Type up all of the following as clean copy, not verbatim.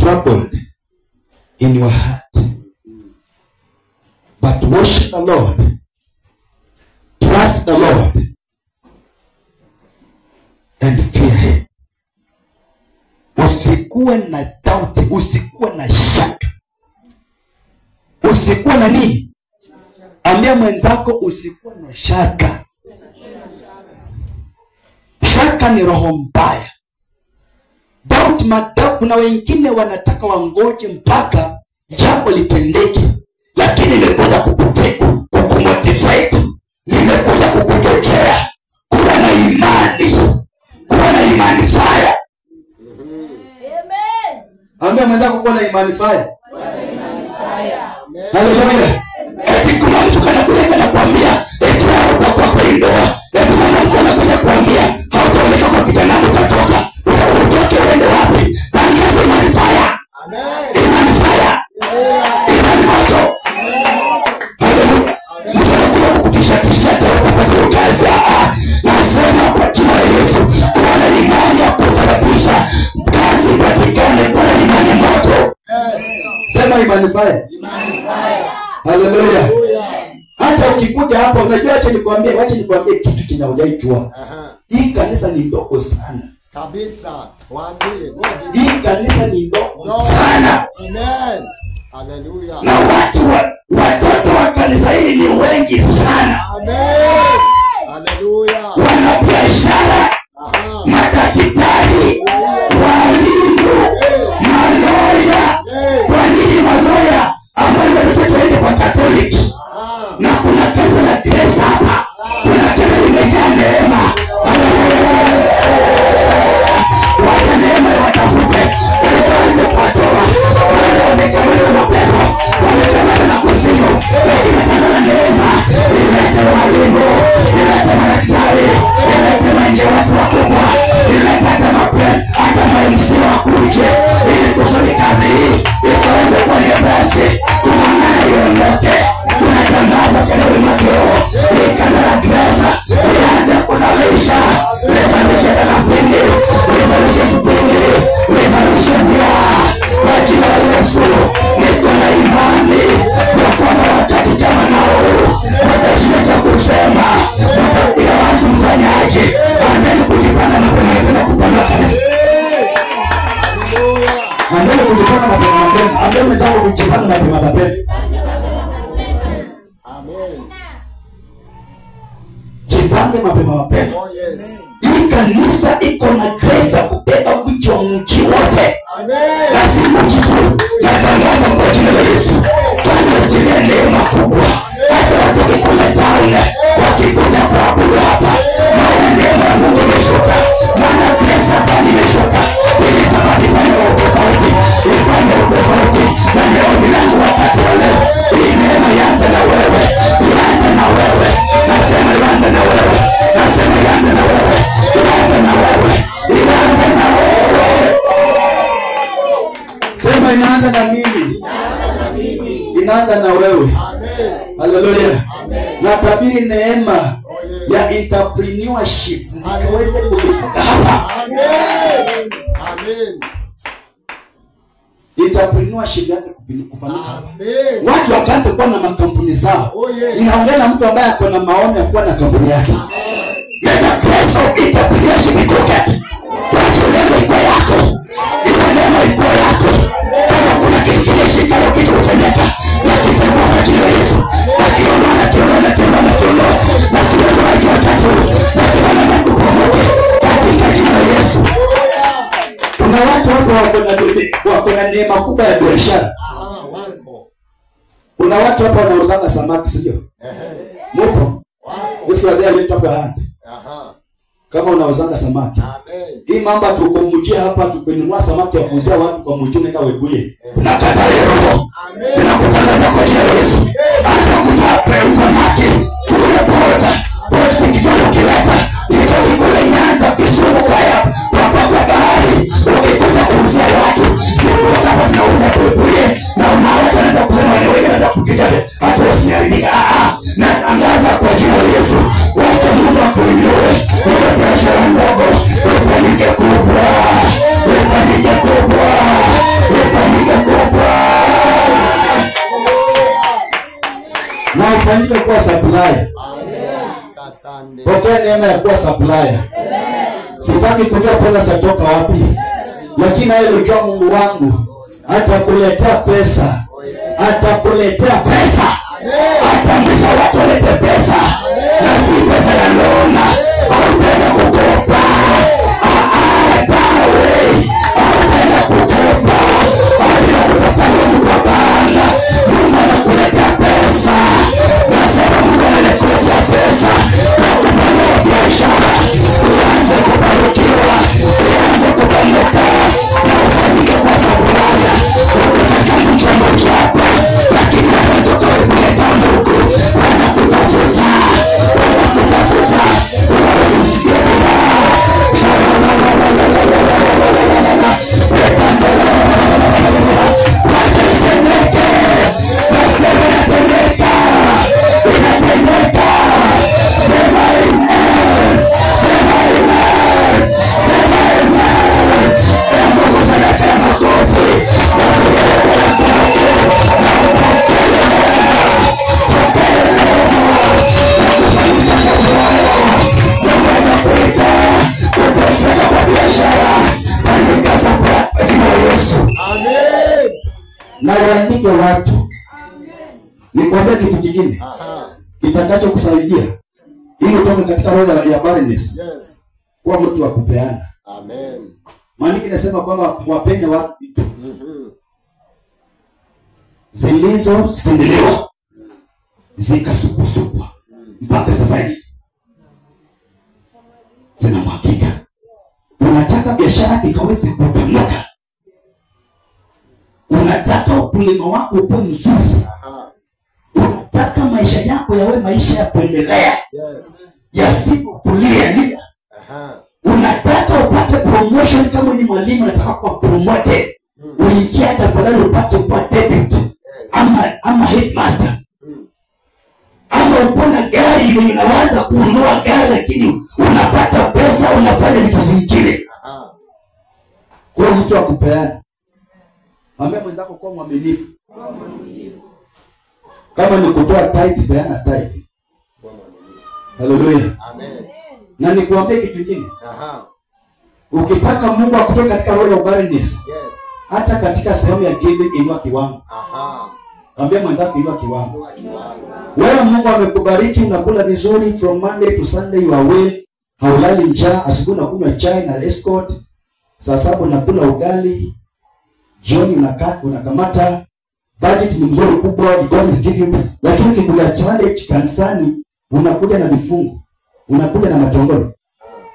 troubled in your heart. But worship the Lord. Trust the Lord. And fear him. Usikuwe na doubt. Usikuwe na shaka. Usikuwe na nini? Ambia mwenzako usikuwe na shaka. Shaka ni roho mbaya. Doubt madau. Kuna wengine wanataka wangoje mpaka jambo litendeke. Lakini nimekuja kukumotivate. Nimekuja kukuchochea. Kuwa na imani. Kuwa na imani fire. Amen. Ambia mwenzako kuwa na imani fire. Hallelujah. Eti kuna mtu kanakuja kanakuambia eti wewe kwa kwa ndoa. Eti mwanamke anakuja kuambia hautaoleka kwa kijana utatoka. Utoke uende wapi? Tangaza imani fire. Amen. Imani fire. Imani moto. Hallelujah. Mtu anakuja kukutisha tisha utapata kazi. Nasema kwa jina la Yesu, kuwa na imani ya kutarabisha kazi patikane kwa imani moto. Sema imani fire. Imani fire. Hallelujah. Hata ukikuja hapa unajua acha nikwambie kitu kinaujaichua. Hii kanisa ni ndogo sana. Kabisa. Waambie. Hii kanisa ni ndogo sana. Amen. Hallelujah. Na watoto wa kanisa hili ni wengi sana. Amen. Hallelujah. Wana biashara, madaktari, walimu, maloya. Kwa nini maloya? Ambao watoto waende kwa Katoliki. Na kuna kanisa la Grace hapa. Kuna kanisa limejaa neema. Wacha neema watafute. Waweze kuwatoa. Wamekamana na pepo. Wamekamana na kuzimu. Lakini tena neema. Ilete walimu. Ilete madaktari. Ilete manje watu wakubwa. Ilete hata mape. Hata maimsi wakuje. Ili kusudi kazi hii. Ikaweze kuwa nyepesi. Kumangana iondoke. Tunatangaza tena ulimwenguni. Ikana la Grace. Ianze kuzalisha. Lizalishe thelathini. Lizalishe 60. Lizalishe 100. Kwa jina la Yesu. Niko na imani. Kwa kwamba wakati kama na huu. Watashinda cha kusema. Watapiga wazi mfanyaji. Anzeni kujipanga mapema na kupanda kanisa. Anzeni kujipanga mapema. Anzeni mwenzangu kujipanga mapema. Amen. Jipange mapema. Oh yes. Hii kanisa iko na grace ya kubeba mji wa mji wote. Amen. Lazima kitu natangaza kwa jina la Yesu. Fanya achilia neema kubwa. Hata watoke kule town wakikuja kuabudu hapa. Maana neema ya Mungu imeshuka. Maana grace hapa imeshuka. Ili sababu ifanye utofauti. Ifanye utofauti. Na leo milango wakati wa leo. Hii neema ianze na wewe. Ianze na wewe. Nasema ianze na wewe. Nasema ianze na wewe. Ianze na wewe. Ianze na wewe. Sema inaanza na mimi. Inaanza na wewe. Amen. Hallelujah. Amen. Na tabiri neema ya entrepreneurship zikaweze kulipuka hapa. Amen. Amen. Entrepreneurship yaanze kupanuka hapa. Amen. Watu wakaanza kuwa na makampuni zao. Oh yes. Inaongea na mtu ambaye ako na maono ya kuwa na kampuni yake. Nenda kwa entrepreneurship iko kati. Watu leo iko yako. Iko neema iko yako. Kama kuna kitu kinashika na kitu kutendeka. Na kitendo kwa jina la Yesu. Na kiona watu watatu. Na kiona kupomoke katika jina la Yesu. Kuna watu hapo wako na neema kubwa ya biashara. Wako. Kuna watu hapo wanauzanga samaki sio? Mupo? If you are there, lift up your hand. Kama unauzanga samaki. Amen. Hii mambo tukomujia hapa tukinunua samaki ya kuuzia watu kwa mwingine kama webuye. Nakataa roho. Amen. Nakutangaza kwa jina la Yesu. Anza kutapa samaki. Kule pota. Pota kitoro kileta. Nitoki kule Nyanza Kisumu kwa hapa. Kwa bahari. Ukikuja kuuzia watu. Sio kama tunauza webuye. Na unaweza anza kusema wewe ndio kukijana. Hata usiharibika. Na angaza kwa jina la Yesu. Wacha Mungu akuinue. Kwa biashara ndogo. Ufanyike kubwa. Ufanyike kubwa. na ufanyike kuwa supplier. Kasande. Pokea neema ya kuwa supplier. Sitaki kujua pesa zitatoka wapi, lakini alijua Mungu wangu atakuletea pesa, atakuletea pesa, atamrisha watu walete pesa, na si pesa ya lona au pesa kukopa. Atawe au pesa kukopa, au kutafuta Mungu kwa bana. Mungu anakuletea pesa, nasema Mungu anakuletea pesa kwa kufanya biashara. Uanze kubarikiwa, uanze kupanuka, na ufanyike kwa supplier. Ukitaka mchombo chako, lakini wanatoka kuleta Mungu, wanakutafuta, wanakutafuta, wanasikia na waandike watu. Nikwambia kitu kingine kitakacho kusaidia ili utoke katika roho ya barrenness. Yes. Kuwa mtu wa kupeana. Amen. Maana kinasema kwamba wapende watu vitu zilizosindiliwa zikasupusupwa mpaka safari zinamwagika. Unataka biashara ikaweze kupanuka, unataka ukulima wako uwe mzuri, unataka maisha yako yawe maisha ya kuendelea, yasipokulia. Unataka upate promotion. Kama ni mwalimu unataka kuwa promoted, uingie hata fulani upate kuwa deputy ama headmaster. Ama ukona gari, unawaza kununua gari lakini unapata pesa, unafanya vitu zingine. Kwa mtu wa kupeana. Mwambie mwenzako kuwa mwaminifu. Kama ni kutoa tithe, peana tithe. Haleluya. Amen. Na nikuambie kitu kingine. Ukitaka Mungu akutoe katika roho ya barrenness, hata katika sehemu ya giving, inua kiwango. Mwambie mwenzako inua kiwango. Wewe Mungu amekubariki, unakula vizuri from Monday to Sunday, you are well. Haulali njaa, asubuhi unakunywa chai na escort. Saa 7 unakula ugali. Jioni unakamata. Budget ni mzuri kubwa, God is giving. Lakini ukikuja challenge kanisani, unakuja na vifungu, unakuja na matongolo.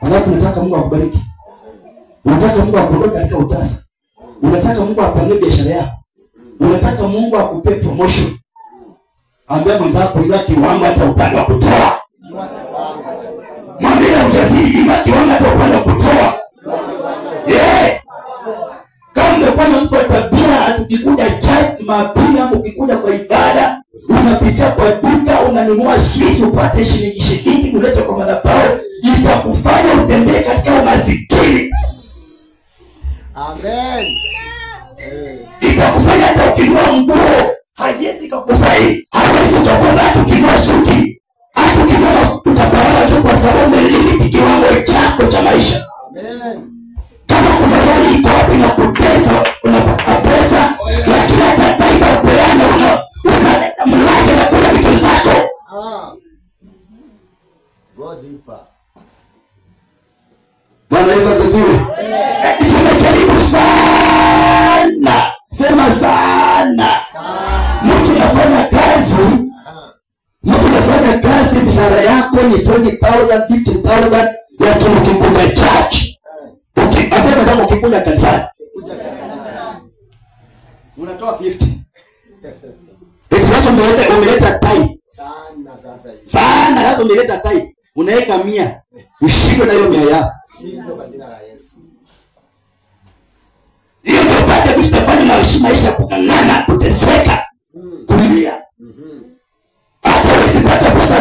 Alafu unataka Mungu akubariki. Unataka Mungu akuondoe katika utasa. Unataka Mungu apanue biashara yako. Unataka Mungu akupe promotion. Ambia mwenzako inua kiwango hata upande wa kutoa. Mwambie ujasiri, inua kiwango hata upande wa kutoa. Kama umekuwa na mtu wa tabia, tukikuja church Jumapili ama ukikuja kwa ibada, unapitia kwa duka, unanunua sweets upate shilingi kuleta kwa madhabahu, itakufanya utembee katika umasikini. Amen. Itakufanya hata ukinunua nguo haiwezi kukufai. Haiwezi kukuona ukinunua suti. Hata ukinunua utapaona tu kwa sababu limiti kiwango chako cha maisha. Amen. Kama kuna roho iko wapi na kutesa, unapata pesa, lakini hata taifa upeana, unaleta mlaji na kula vitu zako. Go deeper. Bwana Yesu asifiwe. Tunajaribu sana. Sema sana. Mtu anafanya kazi, mshahara yako ni 20,000, 50,000, lakini ukikuja church, ukikuja kanisani, unatoa 50. Sasa umeleta tai. Sana sasa umeleta tai. Unaweka 100. Ushindwe na hiyo 100 yako. Shindwe kwa jina la Yesu. Hiyo ndio baada ya kustafanya maisha kukangana, kuteseka, kulia. Hata usipata pesa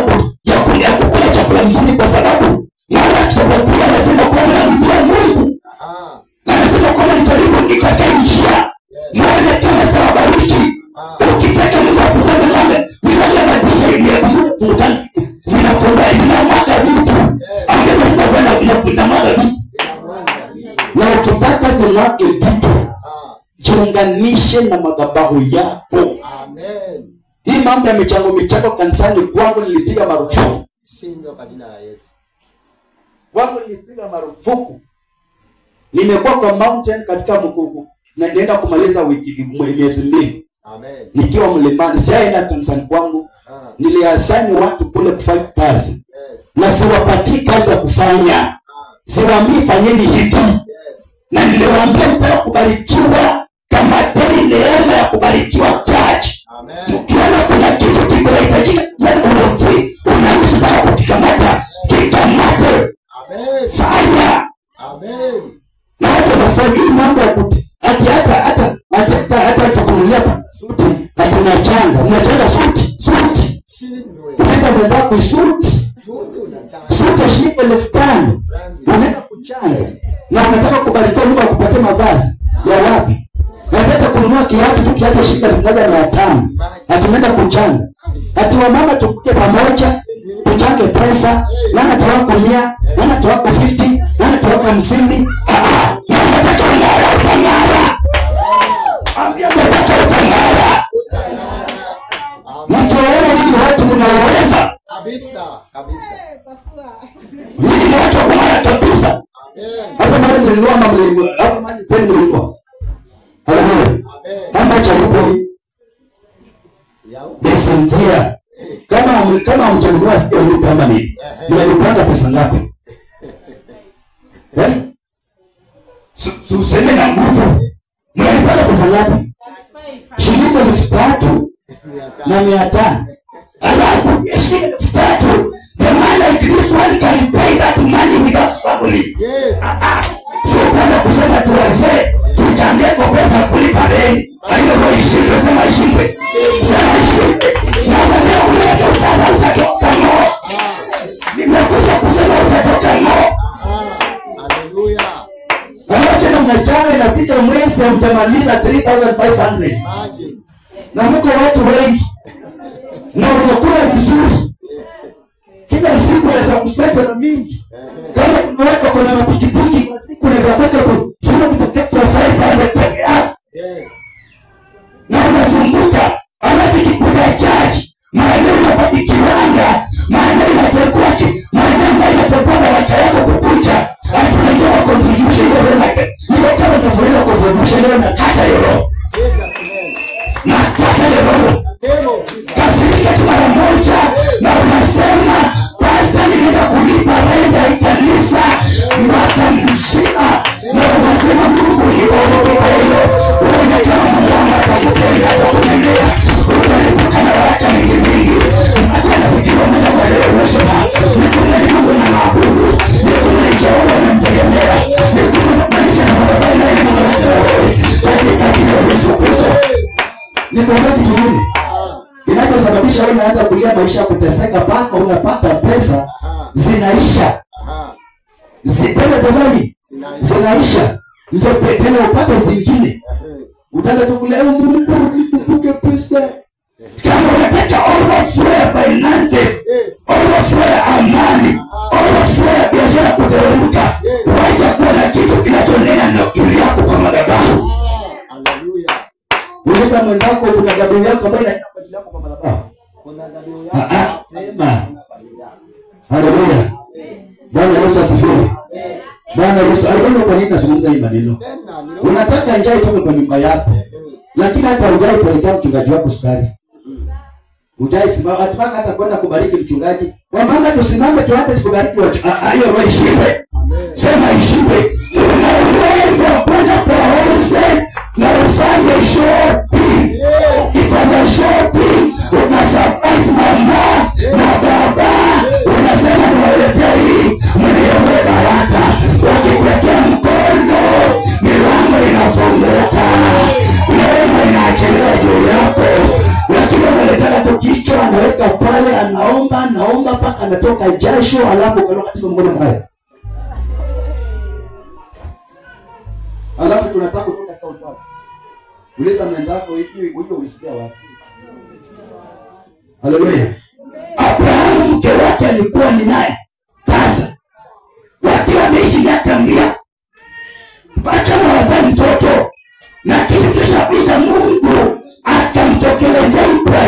ya kukula chakula mzuri kwa sababu maana kitabu anasema kwa Mungu. Anasema kwa nitalipo nikakaa njia. Maana kama sababu ukitaka Mungu afanye milango ya maisha unataka zimwake vitu, jiunganishe na madhabahu yako. Amen. Hii mambo ya michango kanisani kwangu nilipiga marufuku. Shindwa kwa jina la Yesu. Kwangu nilipiga marufuku. Nimekuwa kwa mountain katika mkuku na nienda kumaliza miezi 2. Amen. Nikiwa mlimani, siaenda kanisani kwangu. Niliasani watu kule kufanya kazi. Yes. Na siwapatii kazi ya kufanya. Siwaambii fanyeni hivi. Yes. Na niliwaambia mtaka kubarikiwa kama teni neema ya kubarikiwa church. Amen. Ukiona kuna kitu kinahitajika sana unafi, unahisi kukikamata, kikamate. Amen. Fanya. Amen. Na hata nafanya mambo ya kuti. Hata tukunulia suti, hata unachanga suti. Shindwe. Unaweza mwenzako suti. Suti unachanga. Suti ya shilingi 5,000. Unaenda kuchanga. Na unataka kubarikiwa Mungu akupatie mavazi ya wapi? Nataka kununua kiatu tu, kiatu shilingi 1,500. Hatunaenda kuchanga. Ati wamama tukuje pamoja, tuchange pesa, nana toa 100, nana toa 50, nana toa 50. Nataka utangara. Ambia nataka utangara. Mkiona hivi watu mnaoweza Kabisa. Nyinyi watu wa kumara kabisa. Hapa mali mlinunua ama mlinunua? Hapa mali peni mlinunua. Haleluya. Hapa cha hii. Besentia. Kama mjanunua sio ulipa kama nini? Mnalipanga pesa ngapi? Useme na nguvu. Mnalipanga pesa ngapi? Shilingi 3,000 na 500. Alafu shilingi 3,000. The man like this one can pay that money without struggling. Yes. Sio kwenda kusema tu wazee tuchangie kwa pesa kulipa deni. Hayo ndio ishindwe, sema ishindwe. Sema ishindwe. Na unataka kuleta utaza utatoka no. Nimekuja kusema utatoka no. Hallelujah. Alafu mnachanga inafika mwezi mtamaliza 3,500. Magic. Na mko watu wengi. Na unakula vizuri. Kila siku unaweza kuspend pesa mingi. Kama kuna watu wako na mapikipiki kwa siku unaweza kuweka sio mtakatifu 500 peke yake. Yes. Na unazunguka anajikuta chaji. Maana unapata kiwanda, maana inatakuwa na wake yako kukuja. Tunajua contribution wewe na hiyo kama unafanya contribution wewe na kata yoro. Jesus name. Na kata yoro. Kasirika tu mara moja na unasema pastor nimeenda kulipa rent ya kanisa mwaka mzima. Na unasema Mungu nimeondoka kwa hilo. Unaona kama Mungu anakupenda atakuendea. Unalipuka na baraka nyingi. Hata fikira moja kwa leo unasema nikumeni Mungu na maabudu. Nikumeni Jehova na mtegemea. Nikumeni maisha na barabara na ile baraka wewe. Katika jina la Yesu Kristo. Nikumeni kingine. Kinachosababisha wewe unaanza kulia maisha ya kuteseka mpaka unapata pesa zinaisha. Pesa zamani zinaisha. Ndio tena upate zingine. Utaanza kukulia Mungu nikupe pesa. Kama unataka overflow finances, overflow amani, overflow biashara kuteremka, wacha kuwa na kitu kinachonena na akili yako kwa madhabahu. Hallelujah. Uliza mwenzako kuna dhabihu yako ambayo inatoka kwa ajili yako kwa madhabahu. Kuna dhabihu yako. Sema. Haleluya. Bwana Yesu asifiwe. Bwana Yesu, alikuwa kwa nini nazungumza hii maneno? Unataka njaa itoke kwa nyumba yako. Lakini hata hujai pelekea mchungaji wako sukari. Hujai simama hata kwenda kubariki mchungaji. Kwa maana tusimame tu hata tukubariki watu. Hiyo roho ishinde. Sema ishinde. Unaweza kwenda kwa wholesale na ufanye shopping. Ukifanya shopping unasurprise mama na baba. Unasema niwaletea hii mniombe baraka. Wakikuwekea mkono milango inafunguka. Neema inaachiliwa juu yako. Lakini unataka tukichwa anaweka pale anaomba mpaka anatoka jasho alafu kaloka tisa mkono mbaya. Alafu tunataka kutoka kwa utwazi. Uliza mwenzako hiyo ulisikia wapi? Haleluya. Abrahamu mke wake alikuwa ni nani? Sasa wakiwa wameishi miaka 100 mpaka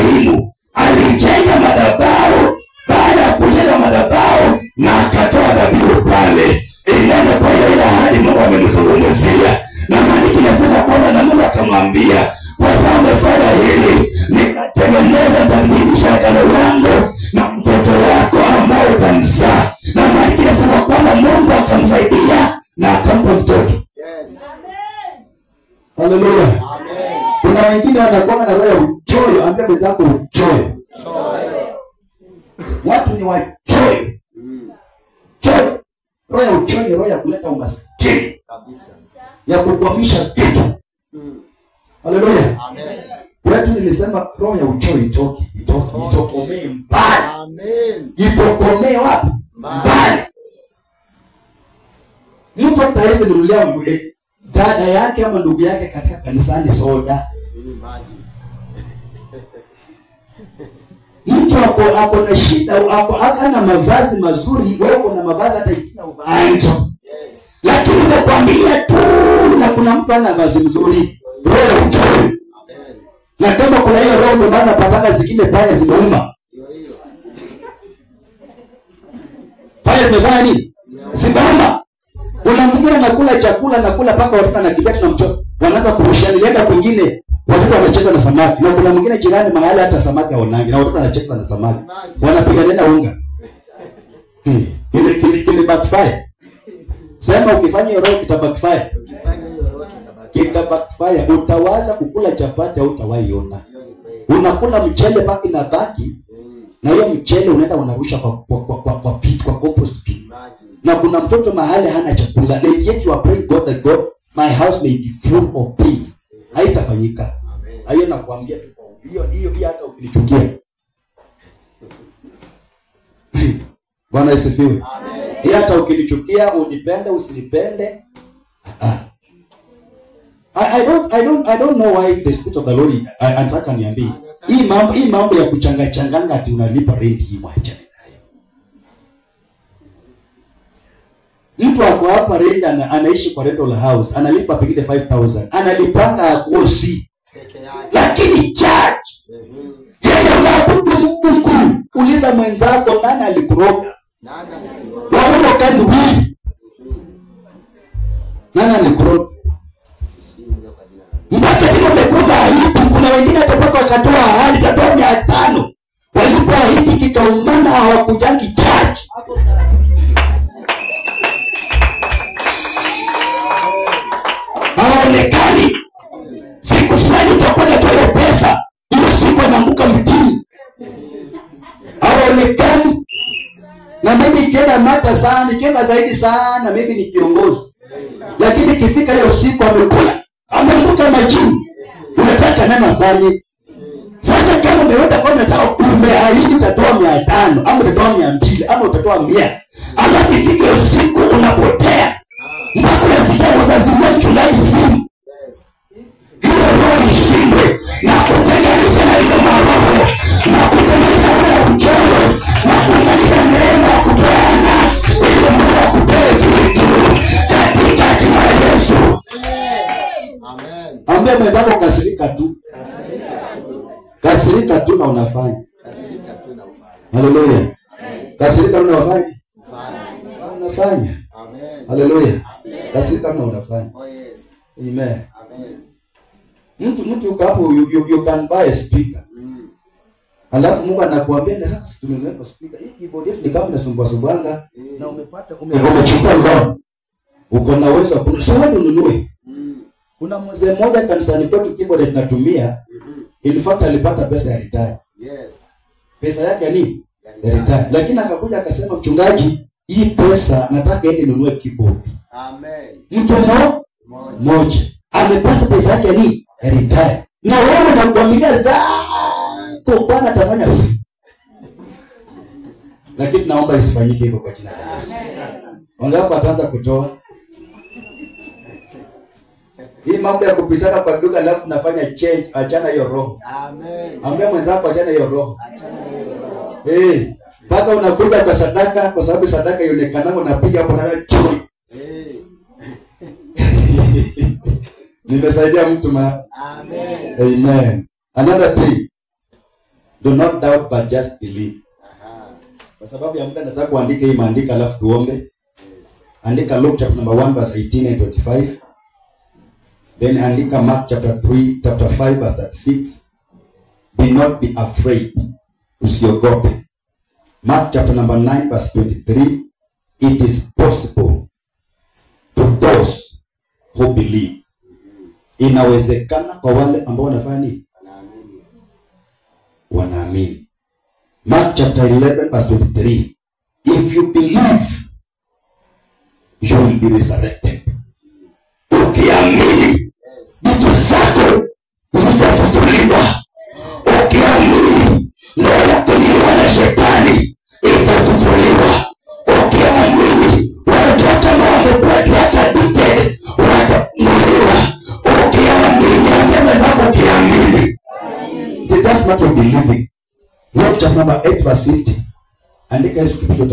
Ibrahimu alijenga madhabahu. Baada ya kujenga madhabahu na akatoa dhabihu pale, inaenda kwa ile ahadi Mungu amemzungumzia. Na maandiko yanasema kwamba na Mungu akamwambia, kwa sababu umefanya hili, nikatengeneza nitadhihirisha hekalu langu na mtoto wako ambaye utamzaa. Na maandiko yanasema kwamba Mungu akamsaidia na akampa mtoto. Yes. Haleluya. Amen. Kuna wengine wanakuwa na roho ya uchoyo. Ambia mwenzako uchoyo. Watu ni wachoyo. Choyo. Roho ya uchoyo ni roho ya kuleta umaskini Kabisa. ya kukwamisha vitu. Haleluya. Amen. Wetu nilisema roho ya uchoyo itoke. Itokomee mbali. Amen. Itokomee wapi? Mbali. Mtu ataweza nunulia dada yake ama ndugu yake katika kanisani soda. Mtu ako na shida, ana mavazi mazuri, wewe uko na mavazi hata ikina uvaanjo. Yes. Lakini umekwambia tu na kuna mtu ana vazi mzuri, roho ya uchoyo. Amen. Na kama kuna hiyo roho ndio maana pataka zingine pale zimeuma. Pale zimefanya nini? Zimeuma. Kuna mwingine anakula chakula paka watoto anakimbia na mtoto. Wanaanza kurushana nenda kwingine. Watoto wanacheza na samaki. Na kuna mwingine jirani mahali hata samaki haonangi na watoto wanacheza na samaki. Wanapigana na unga. Kile backfire. Sema ukifanya hiyo roho kitabackfire. Kitabackfire. Utawaza kukula chapati au utawaiona. Unakula mchele paki na baki. Na hiyo mchele unaenda unarusha kwa pit, kwa compost pit. Na kuna mtoto mahali hana chakula. Yet you are praying God that God, my house may be full of things. Haitafanyika. Hayo nakwambia tu. Hiyo hata ukinichukia. Bwana asifiwe. Amen. Hata ukinichukia, unipende usinipende. I don't know why the Spirit of the Lord anataka niambie. Hii mambo ya kuchangachanganga ati unalipa rent hii mwacha. Mtu ako hapa rent anaishi kwa rental house, analipa pengine 5,000. Analipanga akosi. Lakini charge. Yeye unapokuwa Mungu, uliza mwenzako nani alikuroga? Wao kani wewe? Nani alikuroga? Mpaka tena umekuwa ahidi. Kuna wengine atapata wakatoa ahadi tatoa 500. Walipo ahidi kikaumana hawakujangi charge. Haonekani. Siku fulani utakwenda toa pesa. Hiyo siku anaanguka mtini. Haonekani. Na mimi nikienda mata sana, nikienda zaidi sana, mimi ni kiongozi. Lakini ikifika hiyo siku amekula. Ameanguka majini. Unataka nani afanye? Sasa kama umeota kwa unataka umeahidi utatoa 500 ama utatoa 200 ama utatoa 100. Alafu ifike usiku unapotea. Mpaka unasikia wazazi wa mchungaji simu. Hiyo roho ishindwe na kutenganisha na hizo maroho na kutenganisha na uchoyo na kutenganisha neema ya kupeana ili Mungu akupee vitu katika jina la Yesu. Amen. Ambia mwenzako kasirika tu. Kasirika tu na unafanya. Haleluya. Kasirika na unafanya. Unafanya. Amen. Haleluya. Kasirika na unafanya. Oh yes. Amen. Amen. Mtu uko hapo you can buy a speaker. Alafu Mungu anakuambia na sasa tumeweka speaker. Hii keyboard yetu ni kama inasumbua na umepata umechukua loan. Uko na uwezo kuna sio ununue. Kuna mzee mmoja kanisani kwetu keyboard tunatumia. In fact alipata pesa ya retire. Yes. Pesa yake ni ya retire. Lakini akakuja akasema mchungaji, hii pesa nataka ende ninunue keyboard. Amen. Mtu mmoja amepasa pesa yake ni ya retire. Na wewe unakwambia zako Bwana atafanya hivi. Lakini naomba isifanyike hivyo kwa jina la Yesu. Wangapi ataanza kutoa? Hii mambo ya kupitana kwa duka alafu nafanya change, achana hiyo roho. Amen. Ambia mwenzako achana hiyo roho. Achana hiyo roho. Paka unakuja kwa sadaka kwa sababu sadaka ionekana unapiga hapo na chui. Nimesaidia mtu ma. Amen. Amen. Another thing. Do not doubt but just believe. Kwa sababu ya muda nataka kuandika hii maandika alafu tuombe. Andika Luke chapter number 1 verse 18 and 25. Then andika Mark chapter 5 verse 36. Be not be afraid. Usiogope. Mark chapter number 9 verse 23. It is possible to those who believe. Inawezekana kwa wale ambao wanafanya nini? Wanaamini. Mark chapter 11 verse 23. If you believe, you will be resurrected. Ukiamini, vitu zako zitafufuliwa. Ukiamini, leo yako iliwa na shetani itafufuliwa. Ukiamini, watu kama wamekuwa addicted watafunguliwa. Ukiamini, ambaye ukiamini. It is just matter of believing. Luke chapter number 8 verse 50. Andika Yesu kipigo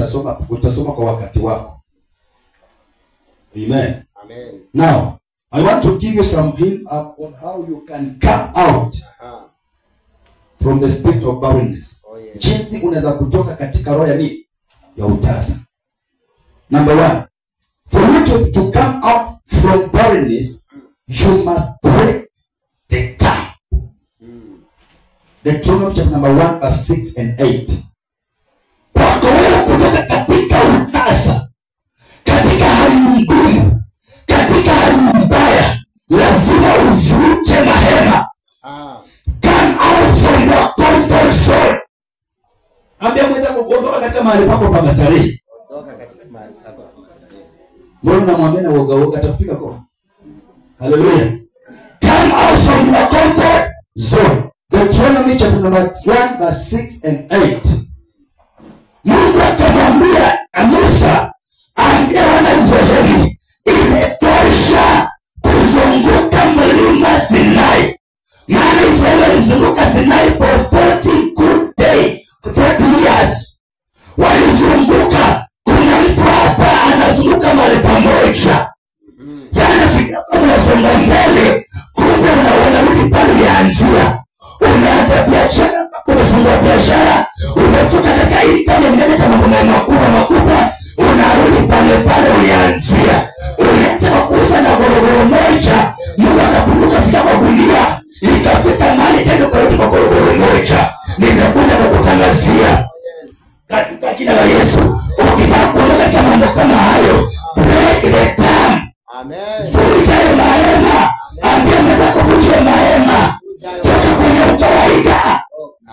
utasoma kwa wakati wako. Amen. Amen. Now, I want to give you some hint on how you can come out from the spirit of barrenness. Oh, yeah. Jinsi unaweza kutoka katika roho ya nini? Ya utasa. Number 1. For you to come out from barrenness, you must break the camp. Deuteronomy chapter number 1 verse 6 and 8. Kwako wewe kutoka katika utasa, katika hali ngumu, katika hali mbaya, lazima uvute mahema. Come out from your comfort zone. Ambia mweza kuondoka katika mahali pako pa mastarehe. Ondoka katika mahali pako pa mastarehe. Mbona unamwambia woga atakupiga kwa? Hallelujah. Come out from your comfort zone. Deuteronomy chapter number 1 verse 6 and 8. Mungu akamwambia Musa, ambia wana Israeli, imetosha kuzunguka mlima Sinai. Maana Israeli walizunguka Sinai for 40 good days, 40 years. Walizunguka, kuna mtu hapa anazunguka mahali pamoja. Yana fikira kama unasonga mbele, kumbe unarudi pale ulianzia. Umeanza biashara, umefungua biashara, umefuka katika income, umeleta mambo makubwa, unarudi pale ulianzia. Unataka kuuza na gorogoro moja, Mungu akakumbuka fika kwa gunia, ikafika mahali tena ukarudi kwa gorogoro moja. Nimekuja kukutangazia katika jina la Yesu, ukitaka kuona katika mambo kama hayo, break the camp. Amen. Vunja mahema. Ambia mwenzako vunja mahema. Toka kwenye ukawaida.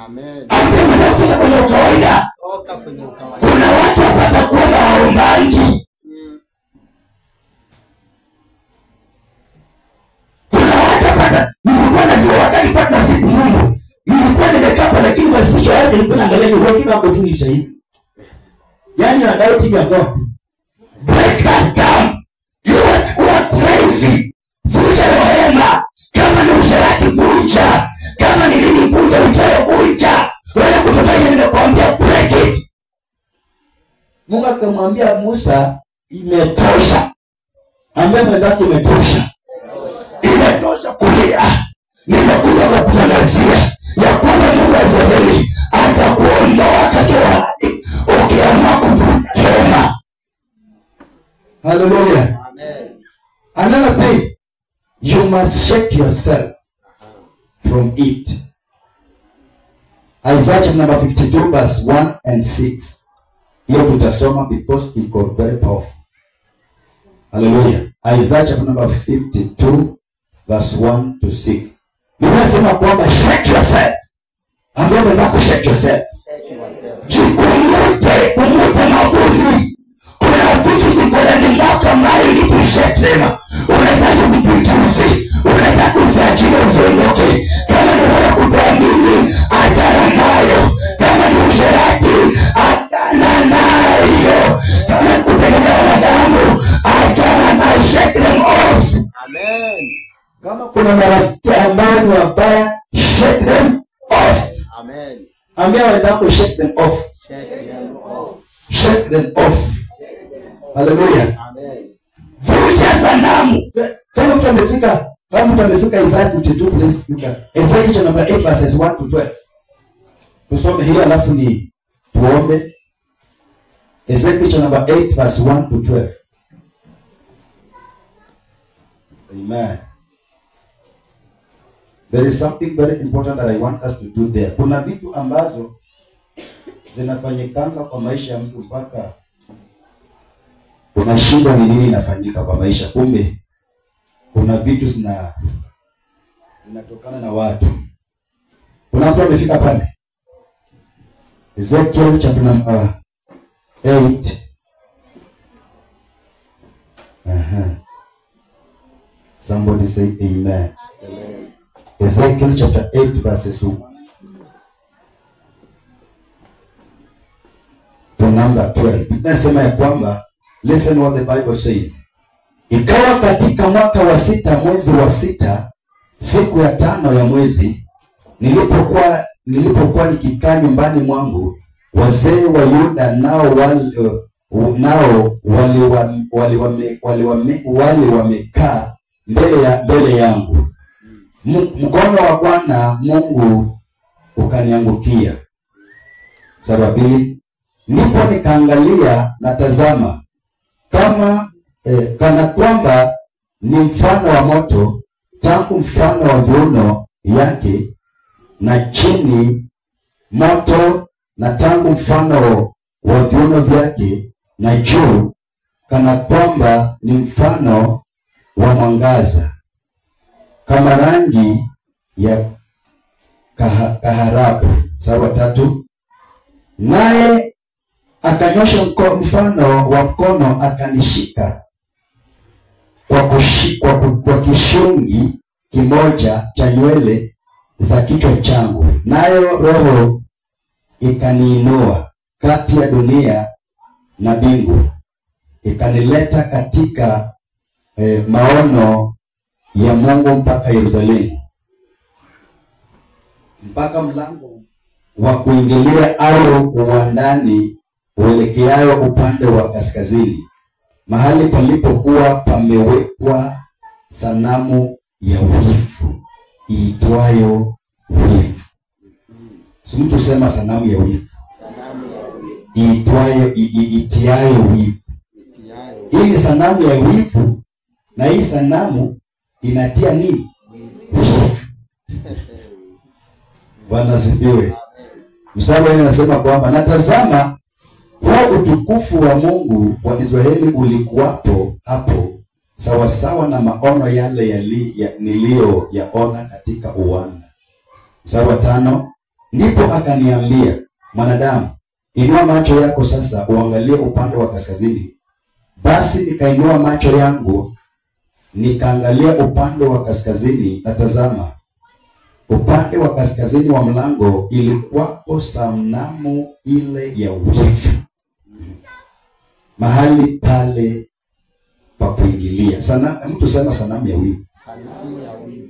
Amen. Ambia mwenzako toka kwenye ukawaida. Toka kwenye ukawaida. Kuna watu wapata kuona waombaji. Kuna watu wapata. Nilikuwa najua wakati kwa na siku Mungu. Nilikuwa nimekapa lakini kwa siku chawazi nilikuwa naangalia ni wengine wako tu isha hivi. Yaani wadauti ya God. Break that down. You are crazy. Vunja hema. Kama ni usharati vunja. Kama ni nini vunja, uchayo vunja. Wewe kutotaje nimekuambia break it. Mungu akamwambia Musa, imetosha. Ambia mwenzako imetosha. Imetosha kulia. Nimekuja kukutangazia ya kwamba Mungu wa Israeli atakuondoa katika hali ukiamua kuvunja hema. Hallelujah. Amen. Another thing, you must shake yourself from it. Isaiah chapter number 52 verse 1 and 6. Here tutasoma because it got very powerful. Hallelujah. Isaiah chapter number 52 verse 1 to 6. Ninasema kwamba shake yourself. Ambia mwenzako shake yourself. Kumute mavuni. Kuna vitu zikolani mwaka mayo ni kushake them. Unataka zipunguze. Unataka kuzajili uzondoke. Kama ni wewe kutoamini, achana nayo. Kama ni usherati, achana nayo. Kama ni kutegemea wanadamu, achana nayo. Shake them off. Amen. Kama kuna marafiki ambao ni wabaya, shake them off. Amen. Ambia wenzako shake them off. Shake them off. Shake them off. Hallelujah. Amen. Vunja sanamu. Kama mtu amefika Isaiah 52 please you can. Isaiah chapter number 8 verses 1 to 12. Tusome hiyo alafu ni tuombe. Ezekiel number 8 verse 1 to 12. Amen. There is something very important that I want us to do there. Kuna vitu ambazo zinafanyikanga kwa maisha ya mtu mpaka unashindwa ni nini inafanyika kwa maisha. Kumbe kuna vitu zinatokana na watu. Kuna mtu amefika pale. Ezekiel chapter number 8. Somebody say amen. Amen. Ezekiel chapter 8 verses 1 to number 12. Nasema ya kwamba, listen what the Bible says. Ikawa katika mwaka wa 6 mwezi wa 6 siku ya 5 ya mwezi, nilipokuwa nikikaa nyumbani mwangu, wazee wa Yuda nao wamekaa mbele yangu. Mkono wa Bwana Mungu ukaniangukia. Sababu pili, ndipo nikaangalia na tazama kana kwamba ni mfano wa moto tangu mfano wa viuno yake na chini moto, na tangu mfano wa viuno vyake na juu kana kwamba ni mfano wa mwangaza kama rangi ya kaharabu. Sawa 3, naye akanyosha mfano wa mkono akanishika kwa kishungi kimoja cha nywele za kichwa changu, nayo roho ikaniinua kati ya dunia na mbingu, ikanileta katika maono ya Mungu mpaka Yerusalemu, mpaka mlango wa kuingilia au wa ndani uelekeayo upande wa kaskazini, mahali palipokuwa pamewekwa sanamu ya wivu iitwayo wivu. Si mtu sema sanamu ya wivu. Itiayo wivu. Hii ni sanamu ya wivu, na hii sanamu inatia nini? Wivu. Bwana asifiwe. Mstari anasema kwamba, natazama huo utukufu wa Mungu wa Israeli ulikuwapo hapo, sawasawa na maono yale niliyoyaona katika uwanda. Sawa 5, ndipo akaniambia, mwanadamu, inua macho yako sasa uangalie upande wa kaskazini. Basi nikainua macho yangu nikaangalia upande wa kaskazini, na tazama, upande wa kaskazini wa mlango ilikuwapo sanamu ile ya wivu, mahali pale pa kuingilia. Mtu sema sanamu ya wivu.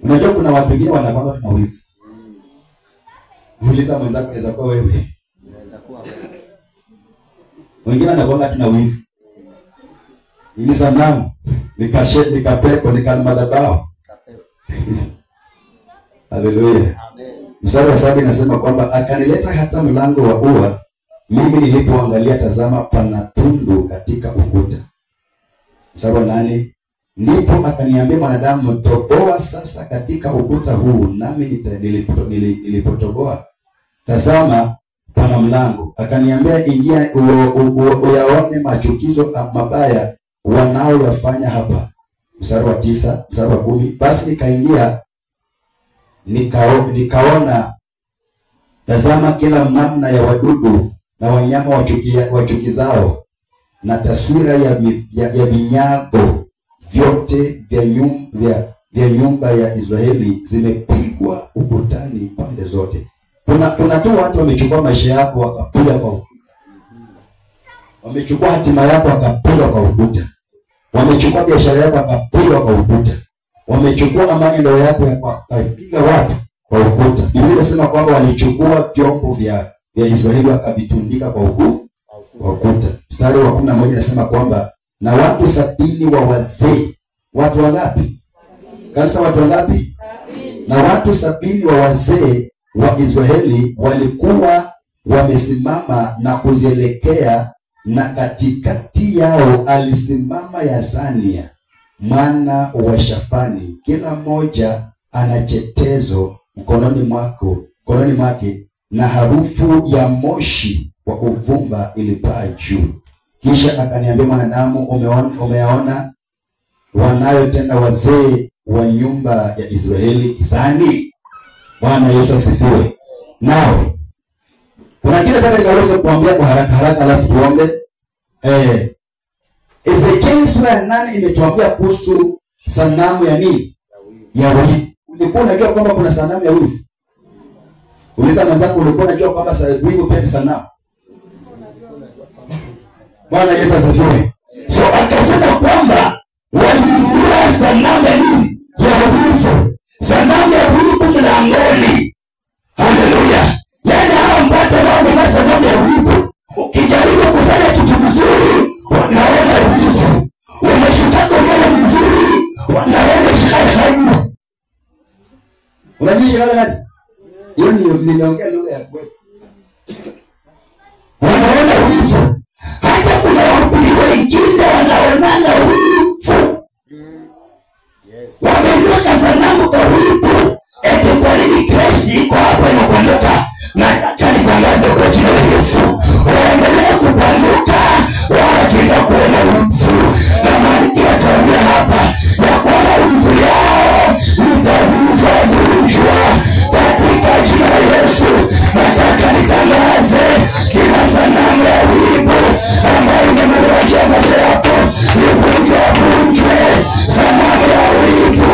Unajua kuna watu wengine wanapanga na wivu. Muuliza mwenzako, inaweza kuwa wewe. Wengine wanapanga na wivu. Ini sanamu nikapeko madhabahu. Haleluya. Mstari wa 7 inasema kwamba akanileta hata mlango wa ua, mimi nilipoangalia tazama pana tundu katika ukuta. Mstari wa 8, ndipo akaniambia, mwanadamu, toboa sasa katika ukuta huu. Nami nilipotoboa tazama pana mlango. Akaniambia, ingia uyaone machukizo mabaya wanaoyafanya hapa. Mstari wa 9, mstari wa 10, basi nikaingia nikaona tazama kila namna ya wadudu na wanyama wachukizao, na taswira ya vinyago vyote vya nyumba ya Israeli zimepigwa ukutani pande zote. Kuna tu watu wamechukua maisha yako wakapiga kwa ukuta. Wamechukua hatima yako wakapiga kwa ukuta. Wamechukua biashara yako wakapiga kwa ukuta. Wamechukua amani ndoa yako wakapiga watu kwa ukuta. Biblia inasema kwamba walichukua vyombo vya Israeli wakavitundika kwa ukuta. Mstari wa 11 inasema kwamba, na watu 70 wa wazee. Watu wangapi? Kanisa, watu wangapi? Na watu 70 wa wazee wa Israeli walikuwa wamesimama na kuzielekea, na katikati yao alisimama Yazania mwana wa Shafani, kila mmoja ana chetezo mkononi mwake, na harufu ya moshi wa uvumba ilipaa juu. Kisha akaniambia, mwanadamu, umeona wanayotenda wazee wa nyumba ya Israeli gizani? Bwana Yesu asifiwe. Nao kuna kile nataka nikaweza kuambia kwa haraka alafu tuombe. Ezekieli sura ya 8 imetuambia kuhusu sanamu ya nini? Ya wivu. Ulikuwa unajua kwamba kuna sanamu ya wivu? Uliza mwenzako, ulikuwa unajua kwamba wivu pia ni sanamu? Bwana Yesu asifiwe. So akasema kwamba waliinua sanamu ya nini? Ya wivu. Sanamu ya wivu mlangoni. Haleluya. Yaani hao mpaka wao na sanamu ya wivu. Ukijaribu kufanya kitu mzuri, wanaona wivu. Unashitaka mwana mzuri, wanaona shikana. Unajua wale nani? Hiyo nimeongea lugha ya kweli. Wanaona wivu. Hata kuna wahubiri wengine wanaonana wivu. Wameinuka sanamu kwa wivu. Eti kwa nini Grace iko hapa inapanduka? Nataka nitangaze kwa jina la Yesu, waendelee kupanduka wakija kuona wivu. Na Malkia ataambia hapa ya kwamba wivu yao itavunjwa katika jina la Yesu. Nataka nitangaze kila sanamu ya wivu ambayo imemwajia maisha yako ivunjwe. Sanamu ya wivu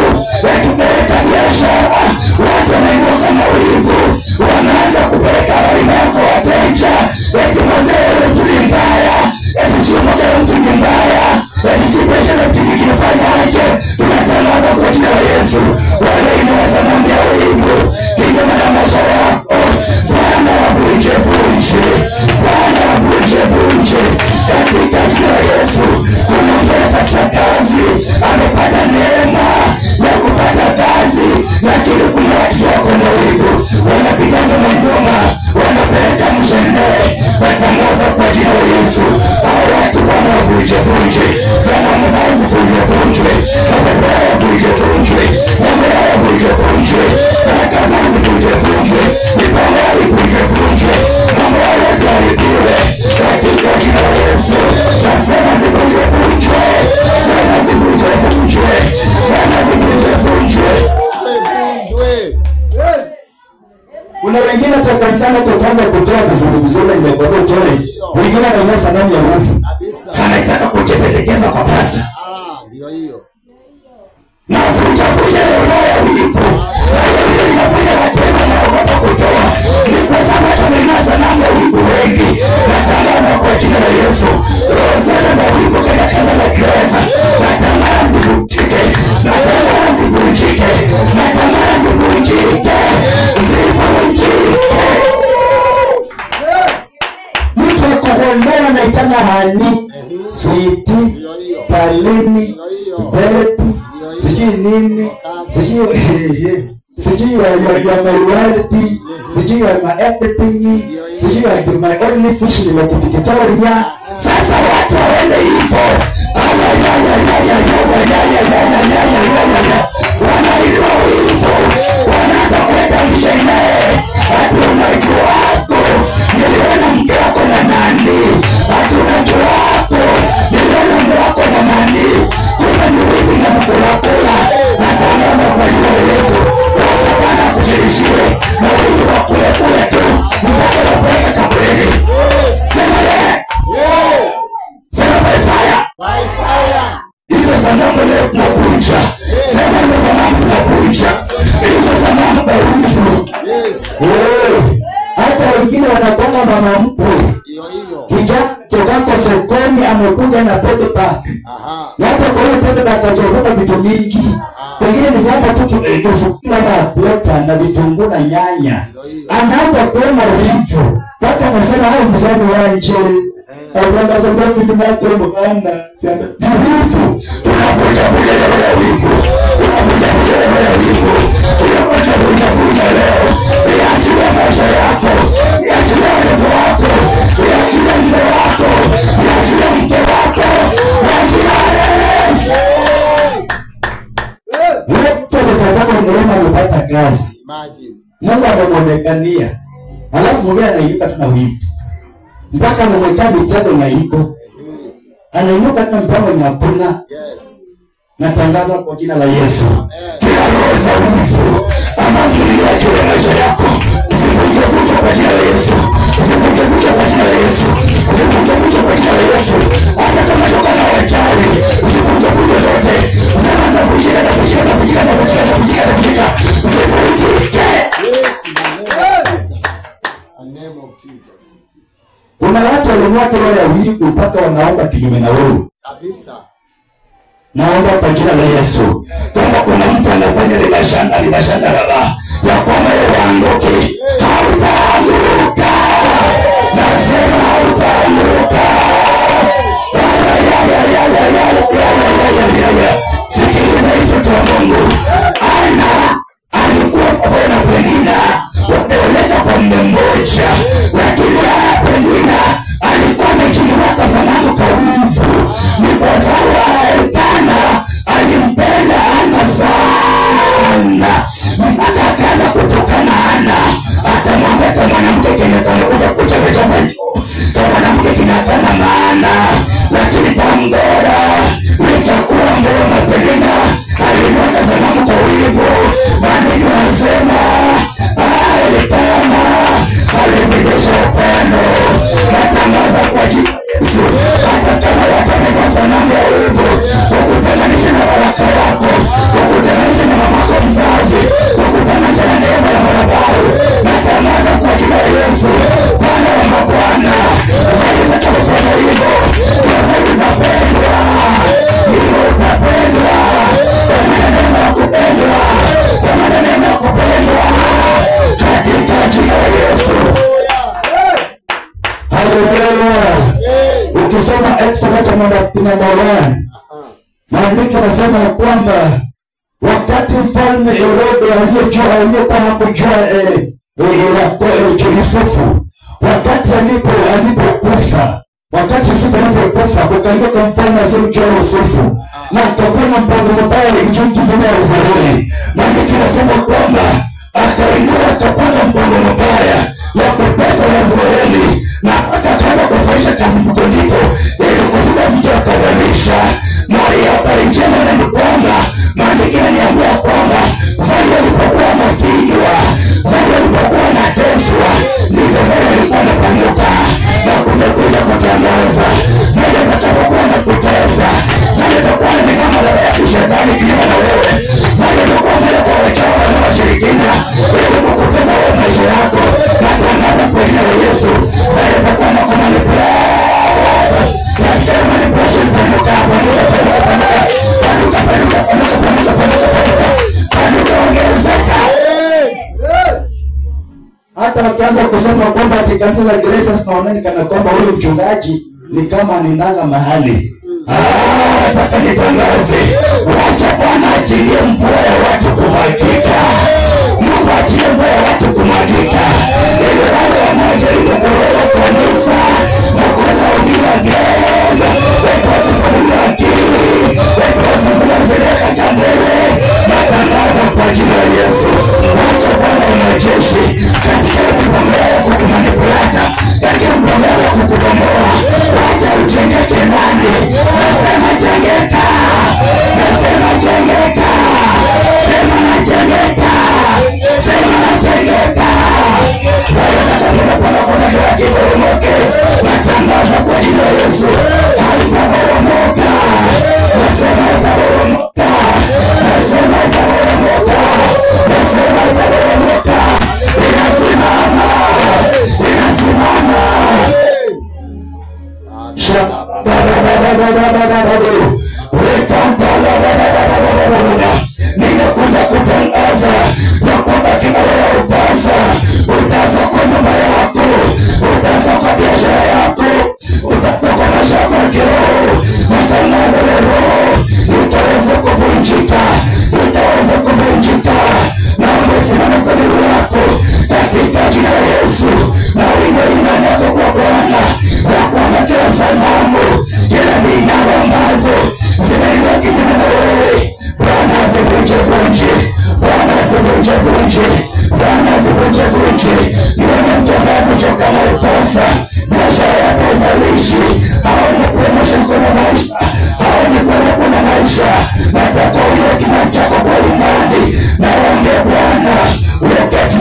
yakipeleka biashara, watu wanainuka na wivu, wanaanza kupeleka habari yako wateja. Eti mazee mtu ni mbaya, eti sio moja mtu ni mbaya, eti si biashara kitu kinafanyaje? Tunatangaza kwa jina la Yesu, wanainua sanamu ya wivu kinyume na maisha yako. Bwana wavunje katika jina la Yesu. Kuna mtu anatafuta kazi, amepata neema ya kupata kazi, lakini kuna watu wako na wivu, wanapita nyuma, wanapeleka mshende. Natangaza kwa jina la Yesu, hao watu wanavunje sanamu zao zivunjwe, mambo yao yavunjwe, sadaka zao zivunjwe, mipango yao ivunjwe, mambo yao yajaribiwe katika jina la Yesu. Nasema zivunjwe, sana zivunjwe. Kuna wengine toka sana tukaanza kutoa vizuri nimekwambia utoe. Wengine wanaona sanamu ya wivu. Anataka kujipendekeza kwa pasta. Ndio hiyo. Na vunja roho ya wivu. Na hiyo inafanya watu wanaogopa kutoa. Ni kwa sababu tumeona sanamu ya wivu wengi. Natangaza kwa jina la Yesu, roho zote za wivu katika jina la Yesu. Natangaza zivunjike. Mtu akuhondoa na itana hani, switi, kalini, bebu, sijui nini, sijui wa my world, sijui wa my everything, sijui wa my only fish ni Victoria. Sasa watu waende hivyo. Wanainua wivu, wanataka kuleta mshene. Hatuna juu wako, niliona mke wako na nani. Hatuna juu wako, niliona mke wako na nani. Kuna ni wivu na mkulakula. Natangaza kwa jina la Yesu, wacha Bwana kushirishie na wivu wa kule tu. Mpaka wapeleka kaburini. Sema sema by fire. Hizo sanamu leo tunavunja. Sema hizo sanamu tunavunja. Hizo sanamu za wivu. Hata wengine wanakuwa mama mkwe. Kijana tokako sokoni amekuja na pepe pack. Hata kwa hiyo pepe pack hajaona vitu mingi. Wengine ni nyama tu kusukuma na plota na vitunguu na nyanya. Anaanza kuona wivu. Mpaka anasema hao mzani wanje. Abranga sababu vitu mate mbana. Sema wivu. Tunakuja wivu. Tunakuja leo. Iachilia maisha yako. Iachilia watoto amepata kazi. Imagine. Mungu anamuonekania. Alafu mwingine anainuka tu na wivu. Mpaka anamweka mitego na iko. Anainuka tu mpango na hakuna. Yes. Natangaza kwa jina la Yesu. Kila roho za wivu ambazo ziliacha maisha yako, zivunje kwa jina la Yesu. Zivunje kwa jina la Yesu. Zivunje kwa jina la Yesu. Hata kama toka na wachawi, zivunje zote. Sasa vunjika. Name of Jesus. Kuna watu walimwata roho ya wivu mpaka wanaomba kinyume na wewe. Kabisa. Naomba kwa jina la Yesu. Kama kuna mtu anafanya libashanda baba ya kwamba yeye aanguke, hautaanguka. Nasema hautaanguka. Sikiliza mtoto wa Mungu. Alikuwa pamoja na Penina, wapeleka kwa muda mmoja, lakini Penina alikuwa amejiweka sanamu kwa wivu. Ni kwa sababu Elkana alimpenda Hana sana, mpaka akaanza kutokana Hana. Akamwambia kama mwanamke kinataka kuja kujaza juu, kama mwanamke kinataka maana, lakini Pangora nitakuwa mbona Penina alimweka sanamu kwa wivu. Maandiko yanasema Elkana alizidisha upendo. Natangaza kwa jina la Yesu, hata kama watamega sanamu ya wivu, ukutenganisha na baraka yako, ukutenganisha na mamako mzazi, ukutenganisha na neema ya madhabahu. Natangaza kwa jina la Yesu, Bwana wa mabwana, zaidi utakapofanya hivyo, zaidi utapendwa, hivyo utapendwa, kwa maana neema ya kupendwa, kwa maana neema ya kupendwa, katika jina la Yesu. Haleluya. Ukisoma Exodus namba 11, maandiko yanasema kwamba wakati mfalme Herode aliyekuwa hakujua Yusufu, wakati alipokufa, wakati Yusufu alipokufa, kukaondoka mfalme asiyemjua Yusufu, na akakuwa na mpango mbaya juu kinyume ya Israeli. Maandiko yanasema kwamba akainua akapanga mpango mbaya ya kutesa Waisraeli, na akaanza kufanya kazi mtondito ili kufika sije wakazalisha. Na habari njema ni kwamba maandiko yananiambia kwamba Zari alipokuwa anafinywa, Zari alipokuwa anateswa, ndivyo Zari alikuwa anapanuka na kumekuja kutangaza. Zari atakapokuwa anakutesa, Zari atakuwa anamega madhara ya kishetani kinyume na wewe. Zari atakuwa ameleka wachawi na washirikina ili kukutesa wewe maisha yako. Natangaza kwa jina la Yesu, Zari atakuwa anakumanipulata. Katika manipulation panuka ongezeka. Hata wakianza kusema kwamba kanisa la Grace tunaonani kana kwamba huyu mchungaji ni kama ninanga mahali. Nataka nitangaze, wacha Bwana achilie mvua ya watu kumwagika. Mungu achilie mvua ya watu kumwagika. Ili wale wanaojaribu kuroga kanisa na kuweka ubila Grace, wetu wasifanya akili, wetu wasifanya zileka kambele. Natangaza kwa jina la Yesu, wacha Bwana wa majeshi katika mpango ya kukumanipulata, katika mpango ya kukubomoa, wacha ujengeke ndani. Nasema jengeka, nasema jengeka, sema na jengeka.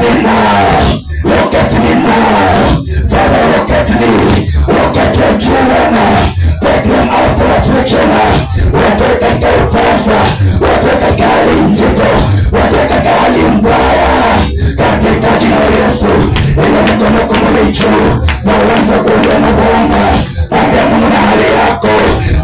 me now. Look at me now. Father, look at me. Look at your children. Take them out from affliction. Wateka utasa. Wateka hali nzito. Wateka hali mbaya. Katika jina la Yesu. Ila mkono juu. Na uanza kulia na Bwana.